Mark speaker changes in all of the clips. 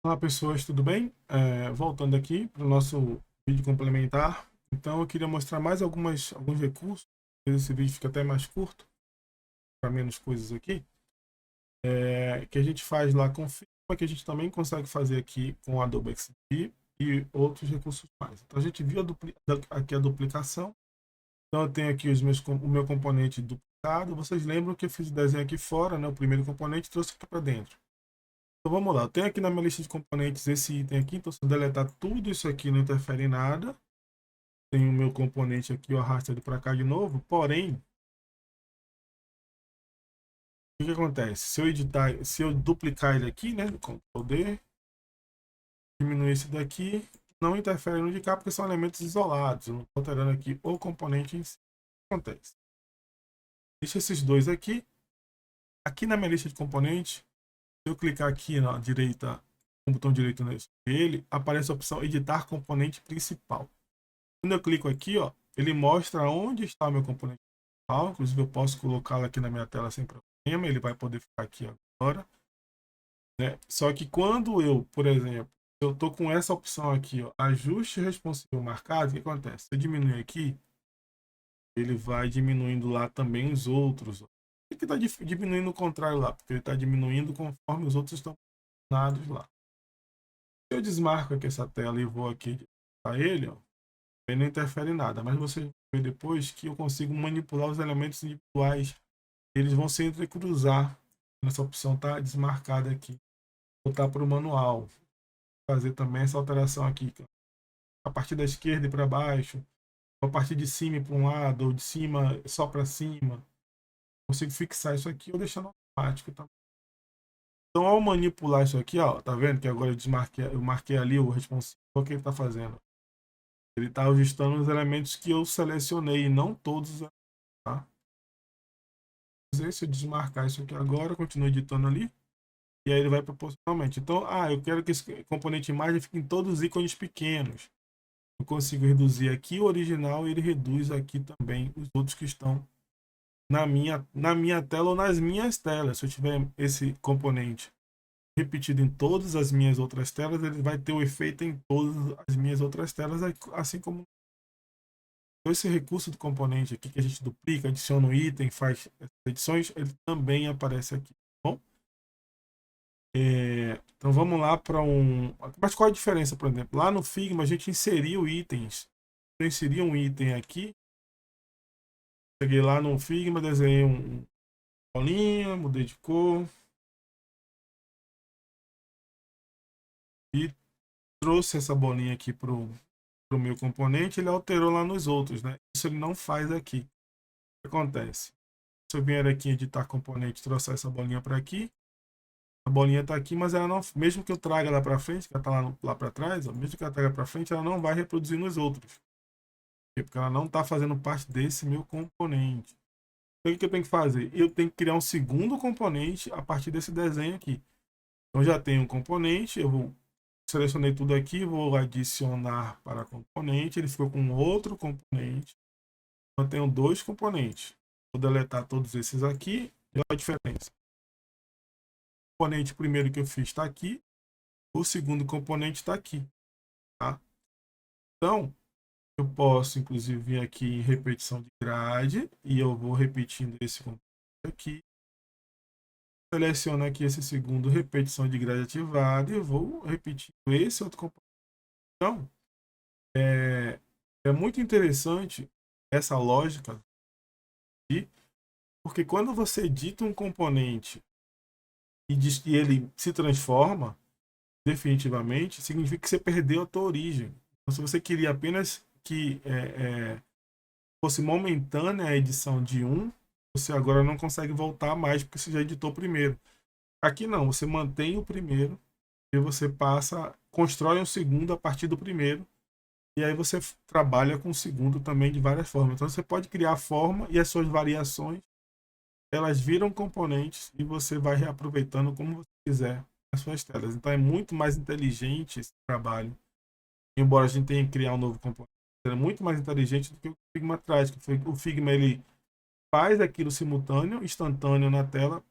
Speaker 1: Olá pessoas, tudo bem? Voltando aqui para o nosso vídeo complementar. Então eu queria mostrar mais alguns recursos. Esse vídeo fica até mais curto, para menos coisas aqui. Que a gente faz lá com Figma, que a gente também consegue fazer aqui com Adobe XD e outros recursos mais. Então a gente viu aqui a duplicação. Então eu tenho aqui o meu componente duplicado. Vocês lembram que eu fiz o desenho aqui fora, né? O primeiro componente trouxe aqui para dentro. Então vamos lá, eu tenho aqui na minha lista de componentes esse item aqui, então se eu deletar tudo isso aqui não interfere em nada. Tem o meu componente aqui, eu arrasto ele para cá de novo, porém, o que acontece? Se eu duplicar ele aqui, né, Ctrl D, diminuir esse daqui, não interfere no de cá porque são elementos isolados, eu não estou alterando aqui o componente em si. O que acontece? Deixa esses dois aqui, aqui na minha lista de componentes, se eu clicar aqui na direita, com o botão direito nele, aparece a opção editar componente principal. Quando eu clico aqui, ó, ele mostra onde está o meu componente principal. Inclusive eu posso colocá-lo aqui na minha tela sem problema, ele vai poder ficar aqui agora, né? Só que quando eu, por exemplo, eu estou com essa opção aqui, ó, ajuste responsivo marcado, o que acontece? Se eu diminuir aqui, ele vai diminuindo lá também os outros. Ó. Por que está diminuindo o contrário lá? Porque ele está diminuindo conforme os outros estão posicionados lá. Se eu desmarco aqui essa tela e vou aqui para ele, ó, ele não interfere em nada, mas você vê depois que eu consigo manipular os elementos individuais. Eles vão se entrecruzar. Essa opção está desmarcada aqui. Voltar para o manual. Fazer também essa alteração aqui. A partir da esquerda e para baixo. A partir de cima para um lado, ou de cima só para cima. Consigo fixar isso aqui ou deixar no automático. Tá? Então, ao manipular isso aqui, ó, tá vendo que agora eu marquei ali o responsivo. O que ele está fazendo? Ele está ajustando os elementos que eu selecionei, não todos. Tá? Se eu desmarcar isso aqui agora, continuo editando ali. E aí ele vai proporcionalmente. Então, eu quero que esse componente imagem fique em todos os ícones pequenos. Eu consigo reduzir aqui o original e ele reduz aqui também os outros que estão na minha tela ou nas minhas telas. Se eu tiver esse componente repetido em todas as minhas outras telas, ele vai ter o efeito em todas as minhas outras telas, assim como esse recurso do componente aqui que a gente duplica, adiciona um item, faz edições, ele também aparece aqui. Tá bom? Então vamos lá para um. Mas qual a diferença, por exemplo? Lá no Figma a gente inseriu itens. Eu inseri um item aqui. Cheguei lá no Figma, desenhei um bolinha, mudei de cor. E trouxe essa bolinha aqui pro meu componente. Ele alterou lá nos outros, né? Isso ele não faz aqui. O que acontece? Se eu vier aqui editar componente, trouxer essa bolinha para aqui. A bolinha está aqui, mas ela não, mesmo que eu traga lá para frente, que ela está lá para trás, ó, mesmo que ela traga para frente, ela não vai reproduzir nos outros. Porque ela não está fazendo parte desse meu componente. Então, o que eu tenho que fazer? Eu tenho que criar um segundo componente a partir desse desenho aqui. Então, já tenho um componente, eu vou selecionei tudo aqui, vou adicionar para componente, ele ficou com outro componente. Então, eu tenho dois componentes. Vou deletar todos esses aqui. E olha a diferença. O componente primeiro que eu fiz está aqui, o segundo componente está aqui. Tá? Então, eu posso, inclusive, vir aqui em repetição de grade e eu vou repetindo esse componente aqui. Seleciono aqui esse segundo repetição de grade ativado e vou repetir esse outro componente. Então, é muito interessante essa lógica aqui, porque quando você edita um componente e ele se transforma definitivamente, significa que você perdeu a tua origem. Então, se você queria apenas que fosse momentânea a edição de um, você agora não consegue voltar mais porque você já editou primeiro. Aqui não, você mantém o primeiro e você constrói um segundo a partir do primeiro e aí você trabalha com o segundo também de várias formas. Então você pode criar a forma e as suas variações, elas viram componentes e você vai reaproveitando como você quiser as suas telas. Então é muito mais inteligente esse trabalho. Embora a gente tenha que criar um novo componente, é muito mais inteligente do que o Figma traz. O Figma ele faz aquilo simultâneo, instantâneo na tela,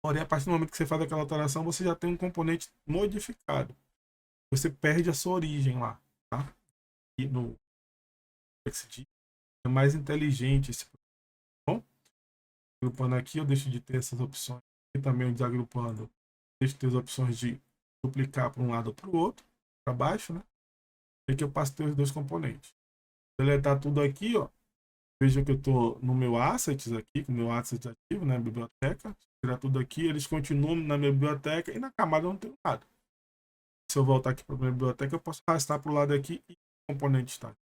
Speaker 1: Porém, a partir do momento que você faz aquela alteração, você já tem um componente modificado. Você perde a sua origem lá, tá? E no XD é mais inteligente esse bom. Agrupando aqui, eu deixo de ter essas opções. E também desagrupando, deixo de ter as opções de duplicar para um lado ou para o outro, para baixo, né? E aqui eu passo a ter os dois componentes. Deletar tudo aqui, ó. Veja que eu estou no meu assets aqui, com o meu assets ativo, né? Biblioteca. Tirar tudo aqui, eles continuam na minha biblioteca e na camada eu não tenho nada. Se eu voltar aqui para a minha biblioteca, eu posso arrastar para o lado aqui e o componente está.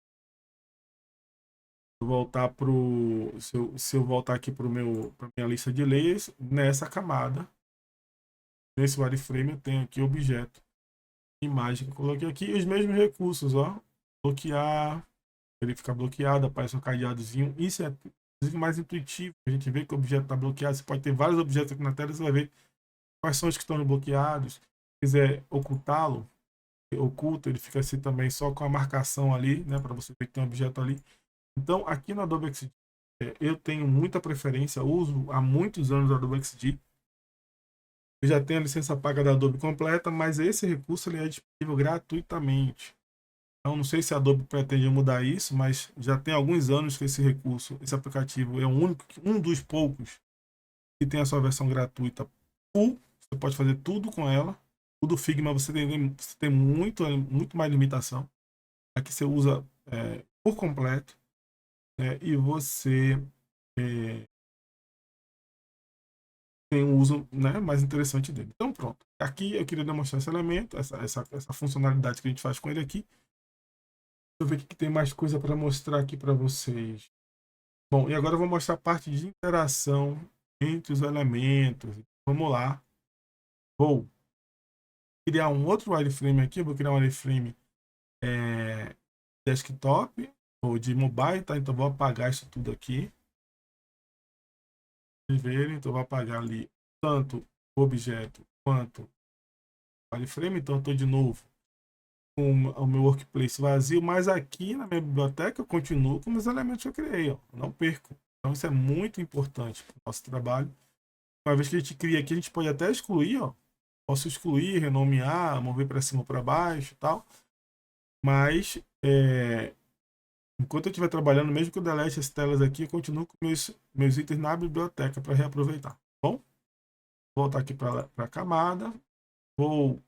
Speaker 1: Voltar pro, se eu voltar aqui para minha lista de layers, nessa camada, nesse wireframe, eu tenho aqui objeto, imagem que eu coloquei aqui, e os mesmos recursos, ó. Bloquear, ele fica bloqueado, aparece um cadeadozinho. Isso é inclusive mais intuitivo. A gente vê que o objeto está bloqueado. Você pode ter vários objetos aqui na tela, você vai ver quais são os que estão bloqueados. Se quiser ocultá-lo, oculta, ele fica assim também só com a marcação ali, né, para você ver que tem um objeto ali. Então, aqui no Adobe XD, eu tenho muita preferência, uso há muitos anos o Adobe XD. Eu já tenho a licença paga da Adobe completa, mas esse recurso ele é disponível gratuitamente. Então, não sei se a Adobe pretende mudar isso, mas já tem alguns anos que esse recurso, esse aplicativo é o único, um dos poucos que tem a sua versão gratuita full. Você pode fazer tudo com ela. O do Figma você tem muito mais limitação. Aqui você usa por completo, né, e você tem um uso, né, mais interessante dele. Então pronto. Aqui eu queria demonstrar esse elemento, essa funcionalidade que a gente faz com ele aqui. Deixa eu ver o que tem mais coisa para mostrar aqui para vocês. Bom, e agora eu vou mostrar a parte de interação entre os elementos. Vamos lá. Vou criar um outro wireframe aqui. Vou criar um wireframe desktop ou de mobile, tá? Então vou apagar isso tudo aqui. Vocês verem, então vou apagar ali tanto o objeto quanto o wireframe. Então estou de novo com o meu workplace vazio, mas aqui na minha biblioteca eu continuo com os elementos que eu criei, ó. Não perco. Então isso é muito importante para o nosso trabalho. Uma vez que a gente cria aqui, a gente pode até excluir, ó. Posso excluir, renomear, mover para cima ou para baixo e tal. Mas, enquanto eu estiver trabalhando, mesmo que eu delete as telas aqui, eu continuo com meus itens na biblioteca para reaproveitar. Bom, vou voltar aqui para a camada. Vou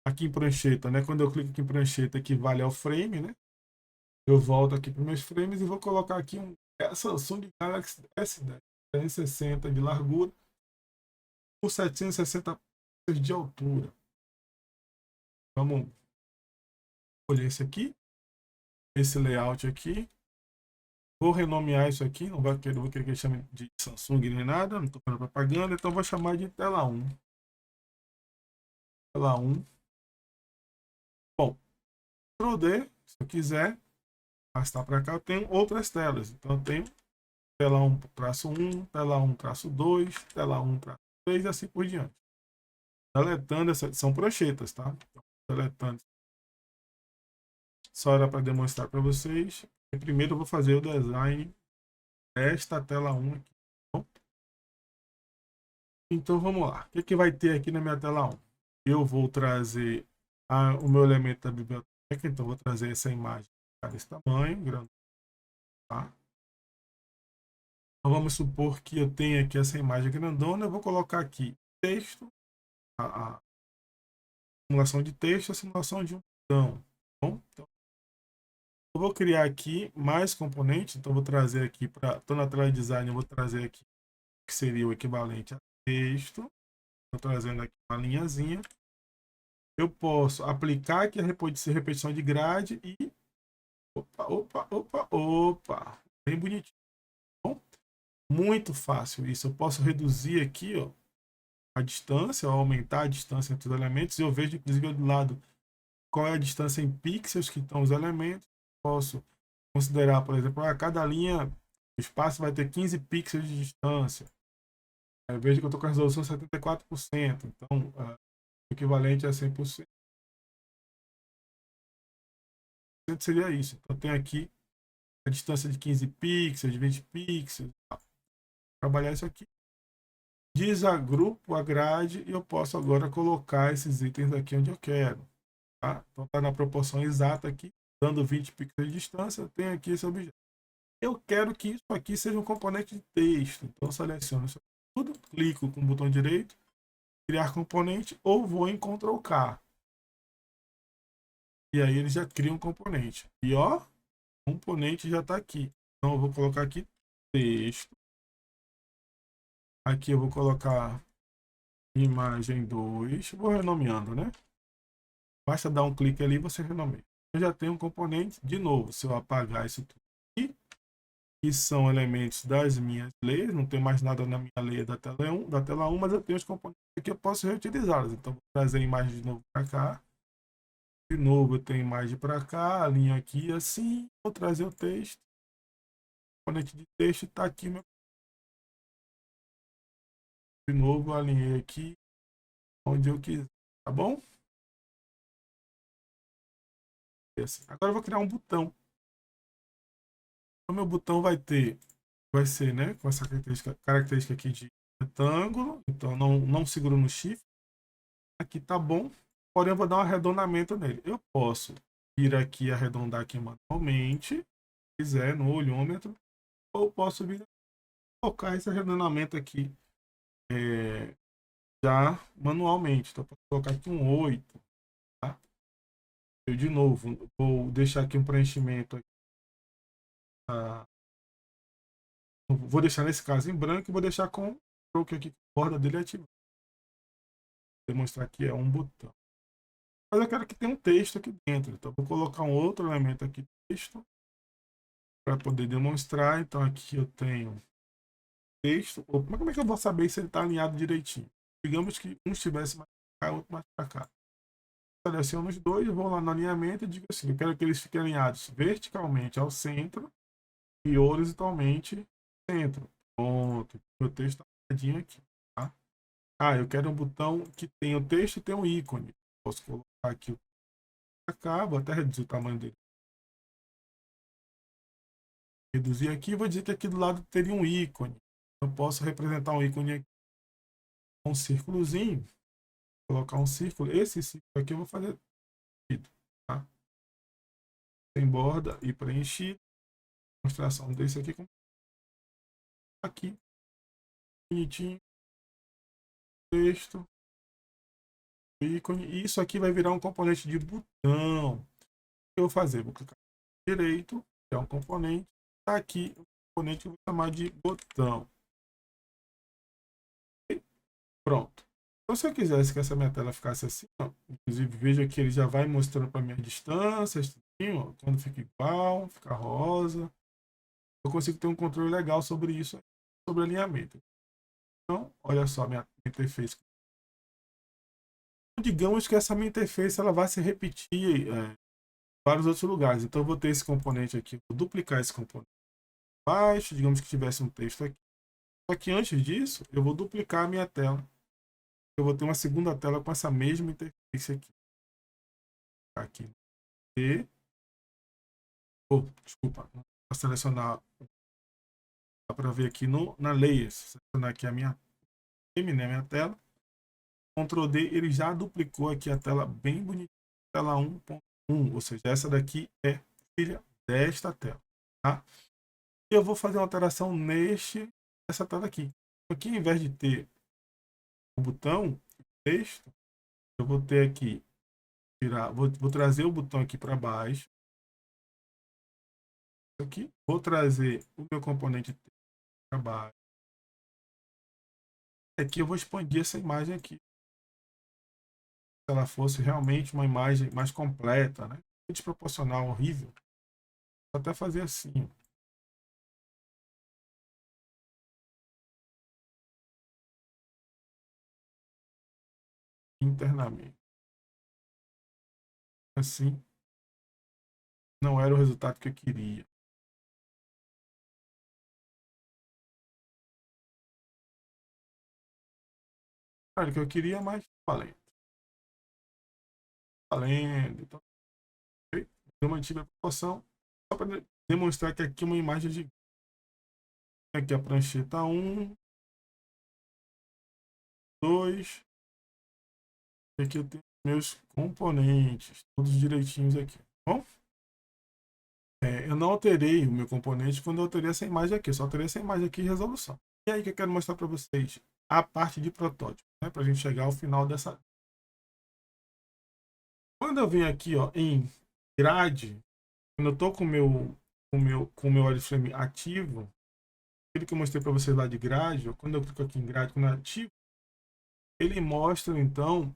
Speaker 1: aqui em prancheta, né? Quando eu clico aqui em prancheta, equivale ao frame, né? Eu volto aqui para meus frames e vou colocar aqui um Samsung Galaxy S10 360 de largura por 760 de altura. Vamos escolher esse aqui, esse layout aqui. Vou renomear isso aqui, não vou querer que ele chame de Samsung nem nada, não estou fazendo propaganda, então vou chamar de tela 1. Tela 1. Bom, Ctrl D, se eu quiser arrastar para cá, eu tenho outras telas. Então eu tenho tela 1-1, tela 1-2, tela 1-3 e assim por diante. Deletando essas, são pranchetas, tá? Então, deletando. Só era para demonstrar para vocês. E primeiro eu vou fazer o design desta tela 1 aqui. Bom? Então vamos lá. O que vai ter aqui na minha tela 1? Eu vou trazer o meu elemento da biblioteca. Então vou trazer essa imagem desse tamanho, grande, tá? Então vamos supor que eu tenha aqui essa imagem grandona. Eu vou colocar aqui texto, a simulação de texto, a simulação de um botão. Bom, então, eu vou criar aqui mais componentes. Então vou trazer aqui para, estou na tela de design, eu vou trazer aqui que seria o equivalente a texto. Estou trazendo aqui uma linhazinha. Eu posso aplicar aqui a repetição de grade e opa, bem bonitinho. Bom, muito fácil isso. Eu posso reduzir aqui, ó, a distância, ou aumentar a distância entre os elementos. Eu vejo, inclusive, do lado qual é a distância em pixels que estão os elementos. Posso considerar, por exemplo, a cada linha, o espaço vai ter 15 pixels de distância. Eu vejo que eu estou com a resolução 74%. Então, o equivalente a 100%. Seria isso. Então, eu tenho aqui a distância de 15 pixels, de 20 pixels. trabalhar isso aqui. Desagrupo a grade e eu posso agora colocar esses itens aqui onde eu quero. Tá? Então está na proporção exata aqui, dando 20 pixels de distância, eu tenho aqui esse objeto. Eu quero que isso aqui seja um componente de texto. Então eu seleciono isso tudo, clico com o botão direito, criar componente, ou vou em Ctrl K. E aí ele já cria um componente. E ó, o componente já está aqui. Então eu vou colocar aqui texto. Aqui eu vou colocar imagem 2. Vou renomeando, né? Basta dar um clique ali e você renomeia. Eu já tenho um componente. De novo, se eu apagar isso tudo aqui, que são elementos das minhas layers, não tem mais nada na minha layer da tela 1, mas eu tenho os componentes que eu posso reutilizá-los. Então, vou trazer a imagem de novo para cá. De novo, eu tenho imagem para cá, alinho aqui assim, vou trazer o texto. O componente de texto está aqui. De novo, alinhei aqui onde eu quiser, tá bom? Agora eu vou criar um botão. O meu botão vai ser, né, com essa característica aqui de retângulo. Então não seguro no shift. Aqui tá bom. Porém, eu vou dar um arredondamento nele. Eu posso vir aqui arredondar aqui manualmente, se quiser, no olhômetro, ou posso vir colocar esse arredondamento aqui já manualmente. Então, eu posso colocar aqui um 8. Tá? Eu, de novo, vou deixar aqui um preenchimento aqui. Tá? Vou deixar nesse caso em branco e vou deixar com o stroke aqui, a borda dele ativada. Vou demonstrar que é um botão. Mas eu quero que tenha um texto aqui dentro. Então, vou colocar um outro elemento aqui, texto, para poder demonstrar. Então, aqui eu tenho texto. Mas como é que eu vou saber se ele está alinhado direitinho? Digamos que um estivesse mais para cá, outro mais para cá. Seleciono os dois, vou lá no alinhamento e digo assim: eu quero que eles fiquem alinhados verticalmente ao centro e horizontalmente ao centro. Pronto. Meu texto está alinhadinho aqui. Tá? Ah, eu quero um botão que tenha o texto e tenha um ícone. Posso colocar aqui o para cá, vou até reduzir o tamanho dele. Reduzir aqui, vou dizer que aqui do lado teria um ícone. Eu posso representar um ícone aqui, um círculozinho, colocar um círculo. Esse círculo aqui eu vou fazer tá? Sem borda e preenchido. Demonstração desse aqui aqui, bonitinho, texto, ícone. E isso aqui vai virar um componente de botão. O que eu vou fazer? Vou clicar direito, criar um componente. Tá aqui o componente que eu vou chamar de botão. Pronto. Então, se eu quisesse que essa minha tela ficasse assim, ó, inclusive veja que ele já vai mostrando para minhas distâncias, ó, quando fica igual, fica rosa. Eu consigo ter um controle legal sobre isso, sobre alinhamento. Então, olha só minha interface. Digamos que essa minha interface ela vai se repetir em vários outros lugares. Então, eu vou ter esse componente aqui, vou duplicar esse componente abaixo, digamos que tivesse um texto aqui. Só que antes disso, eu vou duplicar a minha tela. Eu vou ter uma segunda tela com essa mesma interface aqui. Aqui. E, desculpa, vou selecionar, dá para ver aqui na layer, selecionar aqui a minha minha tela, Ctrl D, ele já duplicou aqui a tela bem bonitinha, tela 1.1, ou seja, essa daqui é filha desta tela, tá? E eu vou fazer uma alteração nessa tela aqui. Aqui, ao invés de ter o botão texto, eu vou ter aqui, vou trazer o botão aqui para baixo, aqui, vou trazer o meu componente para baixo. Aqui eu vou expandir essa imagem aqui. Se ela fosse realmente uma imagem mais completa, né? Desproporcional, horrível. Vou até fazer assim. Internamente. Assim. Não era o resultado que eu queria. Era o que eu queria, mas valendo. Valendo. Então, eu mantive a proporção só para demonstrar que aqui é uma imagem de Aqui a prancheta 1, 2. Aqui eu tenho meus componentes, todos direitinhos aqui, tá bom? Eu não alterei o meu componente quando eu alterei essa imagem aqui, eu só alterei essa imagem aqui em resolução. E aí que eu quero mostrar para vocês a parte de protótipo, né, para a gente chegar ao final dessa. Quando eu venho aqui, ó, em grade, quando eu estou com o meu wireframe ativo, aquilo que eu mostrei para vocês lá de grade, ó, quando eu clico aqui em grade, quando eu ativo, ele mostra então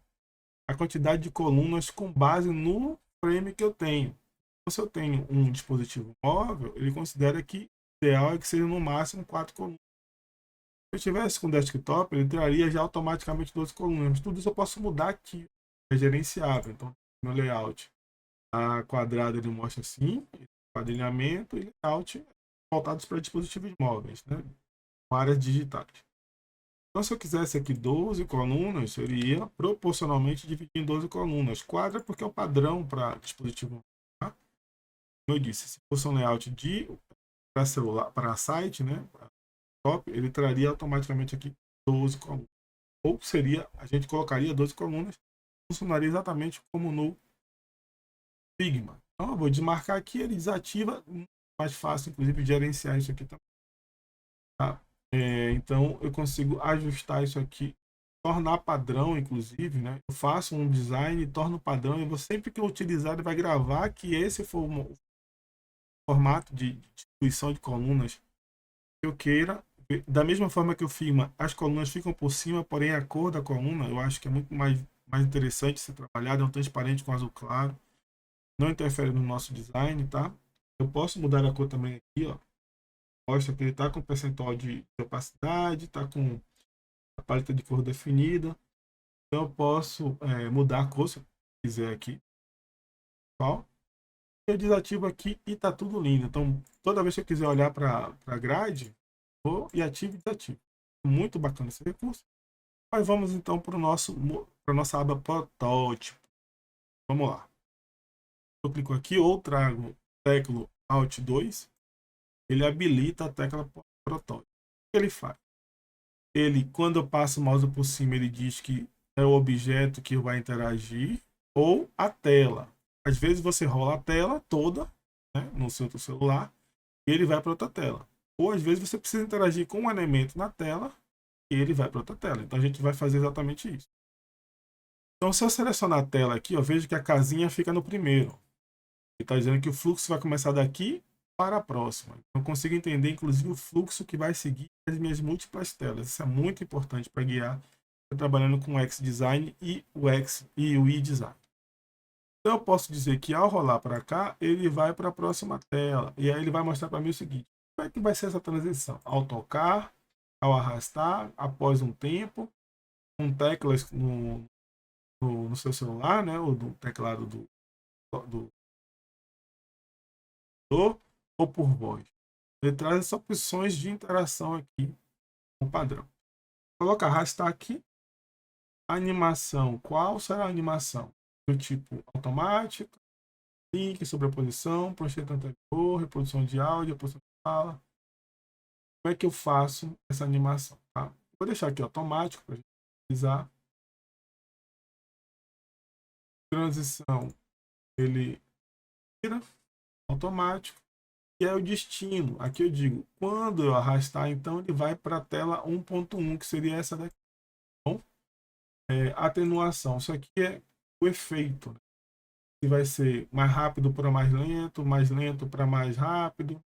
Speaker 1: a quantidade de colunas com base no frame que eu tenho. Então, se eu tenho um dispositivo móvel, ele considera que o ideal é que seja no máximo 4 colunas. Se eu tivesse com desktop, ele traria já automaticamente 12 colunas. Tudo isso eu posso mudar aqui. É gerenciável. Então, no layout, a quadrada ele mostra assim, quadrilhamento e layout voltados para dispositivos móveis, né? Com áreas digitais. Então, se eu quisesse aqui 12 colunas, eu iria proporcionalmente dividir em 12 colunas. Quadra porque é o padrão para dispositivo. Tá? Como eu disse, se fosse um layout para celular, para site, né, top, ele traria automaticamente aqui 12 colunas. Ou seria, a gente colocaria 12 colunas, funcionaria exatamente como no Figma. Então, eu vou desmarcar aqui, ele desativa, mais fácil, inclusive, gerenciar isso aqui também. Tá? Então, eu consigo ajustar isso aqui, tornar padrão, inclusive, né? Eu faço um design, torno padrão, e eu vou, sempre que eu utilizar, ele vai gravar que esse for o formato de distribuição de colunas que eu queira. Da mesma forma que o Figma, as colunas ficam por cima, porém a cor da coluna, eu acho que é muito mais interessante ser trabalhado, é um transparente com azul claro, não interfere no nosso design, tá? Eu posso mudar a cor também aqui, ó. Mostra que ele está com percentual de opacidade, está com a paleta de cor definida. Então eu posso mudar a cor se eu quiser aqui. Ó. Eu desativo aqui e está tudo lindo. Então toda vez que eu quiser olhar para a grade, vou e ativo e desativo. Muito bacana esse recurso. Mas vamos então para a nossa aba protótipo. Vamos lá. Eu clico aqui ou trago tecla Alt 2. Ele habilita a tecla protótipo. O que ele faz? Ele, quando eu passo o mouse por cima, ele diz que é o objeto que vai interagir ou a tela. Às vezes você rola a tela toda, né, no seu celular e ele vai para outra tela. Ou às vezes você precisa interagir com um elemento na tela e ele vai para outra tela. Então a gente vai fazer exatamente isso. Então se eu selecionar a tela aqui, eu vejo que a casinha fica no primeiro. Ele está dizendo que o fluxo vai começar daqui para a próxima. Então, eu consigo entender, inclusive, o fluxo que vai seguir as minhas múltiplas telas. Isso é muito importante para guiar trabalhando com o X-Design e o E-Design. Então, eu posso dizer que ao rolar para cá, ele vai para a próxima tela. E aí ele vai mostrar para mim o seguinte. Como é que vai ser essa transição? Ao tocar, ao arrastar, após um tempo, com teclas no seu celular, né? Ou do teclado do ou por voz. Ele traz essas opções de interação aqui no padrão. Coloca arrastar aqui. Animação. Qual será a animação? Do tipo automática, link, sobreposição, prancheta anterior, reprodução de áudio, reprodução de fala. Como é que eu faço essa animação? Tá? Vou deixar aqui automático para a gente utilizar. Transição. Ele tira automático. E é o destino. Aqui eu digo, quando eu arrastar, então ele vai para a tela 1.1, que seria essa daqui. Bom, atenuação. Isso aqui é o efeito. Se vai ser mais rápido para mais lento para mais rápido.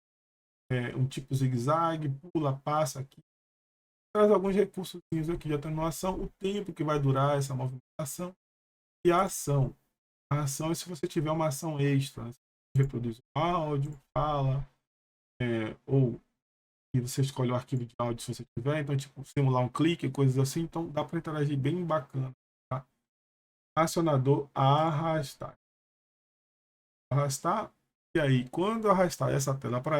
Speaker 1: Um tipo zigue-zague, pula, passa aqui. Traz alguns recursos aqui de atenuação, o tempo que vai durar essa movimentação e a ação. A ação é se você tiver uma ação extra, né? Reproduz o áudio, fala, ou e você escolhe o arquivo de áudio se você tiver, então tipo simular um clique, coisas assim, então dá para interagir bem bacana. Tá? Acionador arrastar. Arrastar, e aí quando eu arrastar essa tela para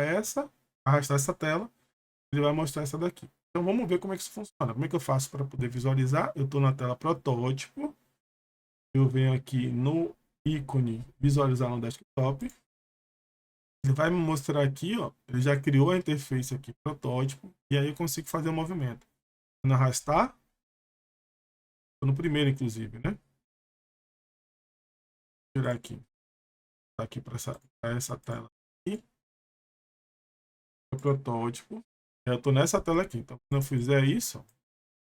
Speaker 1: arrastar essa tela, ele vai mostrar essa daqui. Então vamos ver como é que isso funciona. Como é que eu faço para poder visualizar? Eu estou na tela protótipo, eu venho aqui no ícone visualizar no desktop. Ele vai me mostrar aqui, ó, ele já criou a interface aqui, protótipo, e aí eu consigo fazer o movimento. Quando arrastar, tô no primeiro, inclusive, né? Vou tirar aqui. Tá aqui para essa tela aqui. O protótipo. Eu tô nessa tela aqui. Então, quando eu fizer isso,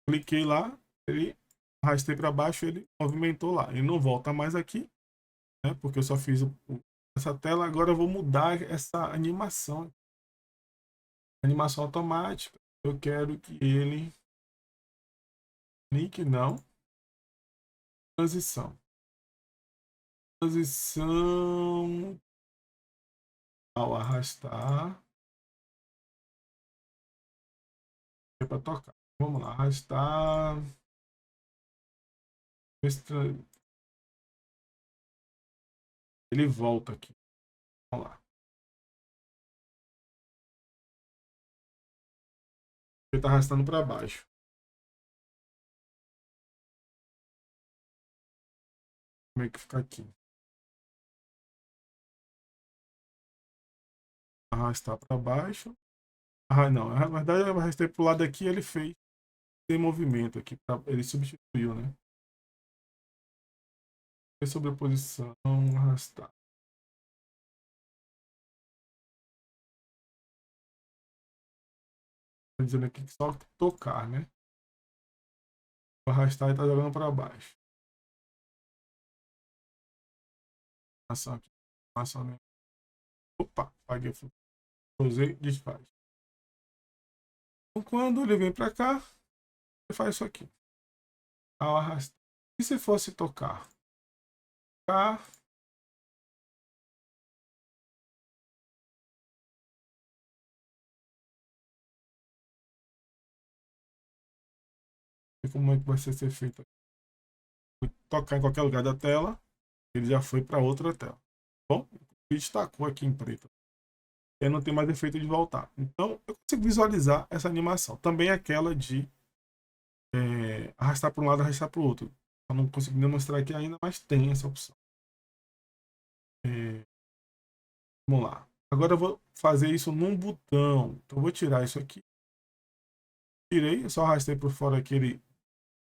Speaker 1: cliquei lá, ele arrastei para baixo, ele movimentou lá. Ele não volta mais aqui, né? Porque eu só fiz essa tela. Agora eu vou mudar essa animação. Animação automática. Eu quero que ele clique não. Transição. Transição ao arrastar. É para tocar. Vamos lá, arrastar. Ele volta aqui. Vamos lá. Ele está arrastando para baixo. Como é que fica aqui? Arrastar para baixo. Ah, não. Na verdade, eu arrastei para o lado aqui, ele fez tem movimento aqui. Ele substituiu, né? Sobreposição, arrastar. Tá dizendo aqui que só tocar, né? Vou arrastar e tá jogando para baixo. Ação aqui. Ação. Opa, apaguei o fluxo. Usei, desfaz. Então, quando ele vem para cá, ele faz isso aqui. Ao arrastar. E se fosse tocar? Tocar. E como é que vai ser feito? Vou tocar em qualquer lugar da tela, ele já foi para outra tela. Bom, destacou aqui em preto. E não tem mais efeito de voltar. Então, eu consigo visualizar essa animação. Também aquela de arrastar para um lado, arrastar para o outro. Eu não consigo demonstrar aqui ainda, mas tem essa opção. Vamos lá. Agora eu vou fazer isso num botão. Então eu vou tirar isso aqui. Tirei, eu só arrastei por fora aqui, ele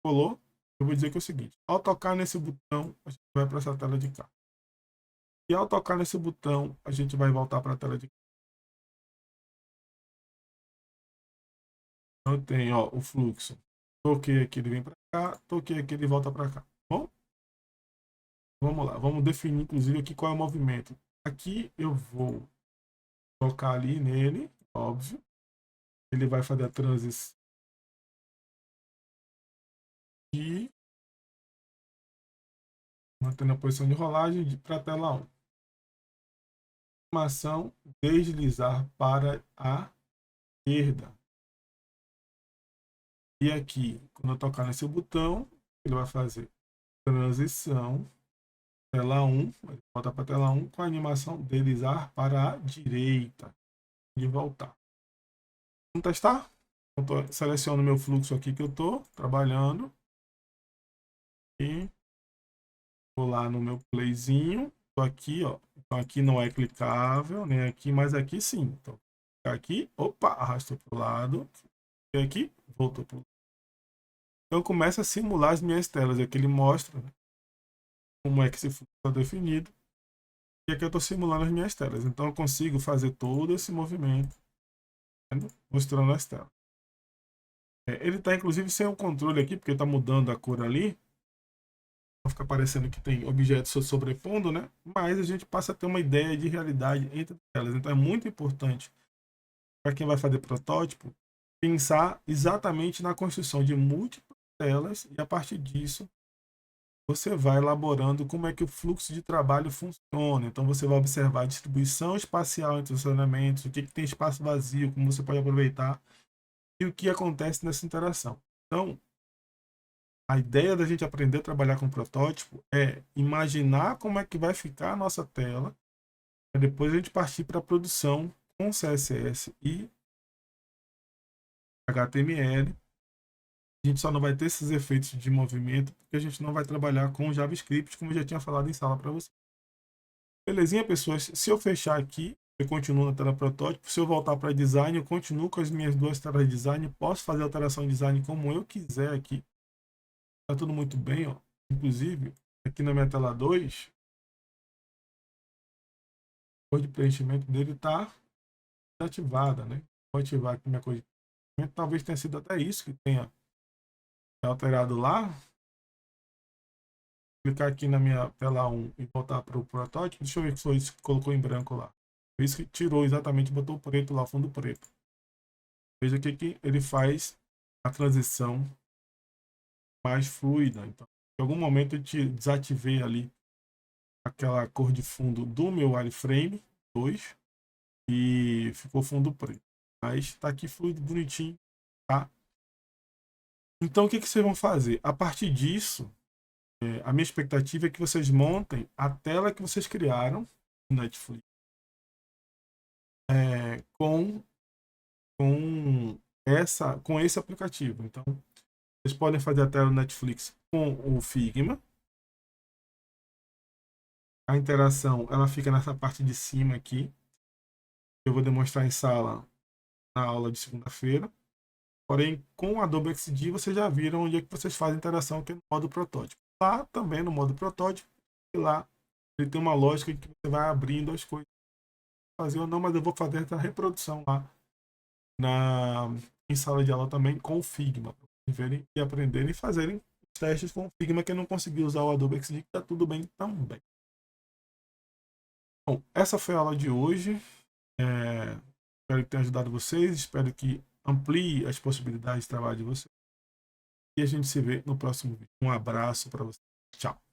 Speaker 1: colou. Eu vou dizer que é o seguinte: ao tocar nesse botão, a gente vai para essa tela de cá. E ao tocar nesse botão, a gente vai voltar para a tela de cá. Então tem, ó, o fluxo. Toquei aqui, ele vem para cá. Toquei aqui, ele volta para cá. Bom, vamos lá. Vamos definir, inclusive, aqui qual é o movimento. Aqui eu vou tocar ali nele, óbvio. Ele vai fazer a transição. E mantendo a posição de rolagem para a tela 1. Animação, deslizar para a esquerda. E aqui, quando eu tocar nesse botão, ele vai fazer transição, tela 1, volta para a tela 1 com a animação deslizar para a direita e voltar. Vamos testar? Eu seleciono meu fluxo aqui que eu estou trabalhando e vou lá no meu playzinho. Estou aqui, ó. Então aqui não é clicável, nem aqui, mas aqui sim. Então, aqui, opa, arrastou para o lado. E aqui, voltou para o lado. Então começa a simular as minhas telas. Aqui ele mostra, né, como é que esse fluxo está definido. E aqui eu estou simulando as minhas telas. Então eu consigo fazer todo esse movimento, tá, mostrando as telas. Ele está inclusive sem o controle aqui, porque está mudando a cor ali. Fica parecendo que tem objetos se sobrepondo, né? Mas a gente passa a ter uma ideia de realidade entre elas. Então é muito importante para quem vai fazer protótipo pensar exatamente na construção de múltiplas telas e a partir disso você vai elaborando como é que o fluxo de trabalho funciona. Então você vai observar a distribuição espacial entre os elementos, o que tem espaço vazio, como você pode aproveitar e o que acontece nessa interação. Então, a ideia da gente aprender a trabalhar com protótipo é imaginar como é que vai ficar a nossa tela, para depois a gente partir para a produção com CSS e HTML. A gente só não vai ter esses efeitos de movimento porque a gente não vai trabalhar com JavaScript, como eu já tinha falado em sala para você. Belezinha, pessoas? Se eu fechar aqui, eu continuo na tela protótipo. Se eu voltar para design, eu continuo com as minhas duas telas de design. Posso fazer alteração de design como eu quiser aqui. Tá tudo muito bem, ó. Inclusive, aqui na minha tela 2, a cor de preenchimento dele tá ativada, né? Vou ativar aqui minha cor de preenchimento. Talvez tenha sido até isso que tenha alterado lá. Clicar aqui na minha tela 1 e voltar para o protótipo. Deixa eu ver se foi isso que colocou em branco lá. Foi isso que tirou exatamente, botou preto lá, fundo preto. Veja que ele faz a transição mais fluida. Então, em algum momento eu desativei ali aquela cor de fundo do meu wireframe 2 e ficou fundo preto. Mas está aqui fluido, bonitinho, tá? Então, o que vocês vão fazer? A partir disso, a minha expectativa é que vocês montem a tela que vocês criaram no Netflix com esse aplicativo. Então, vocês podem fazer a tela do Netflix com o Figma. A interação ela fica nessa parte de cima aqui. Eu vou demonstrar em sala na aula de segunda-feira. Porém, com o Adobe XD, vocês já viram onde é que vocês fazem interação aqui no modo protótipo. Lá também no modo protótipo, e lá ele tem uma lógica que você vai abrindo as coisas. Fazer ou não, mas eu vou fazer essa reprodução lá em sala de aula também com o Figma. Para vocês verem e aprenderem e fazerem os testes com o Figma. Quem não conseguiu usar o Adobe XD, está tudo bem também. Bom, essa foi a aula de hoje. Espero que tenha ajudado vocês. Espero que amplie as possibilidades de trabalho de vocês. E a gente se vê no próximo vídeo. Um abraço para vocês. Tchau.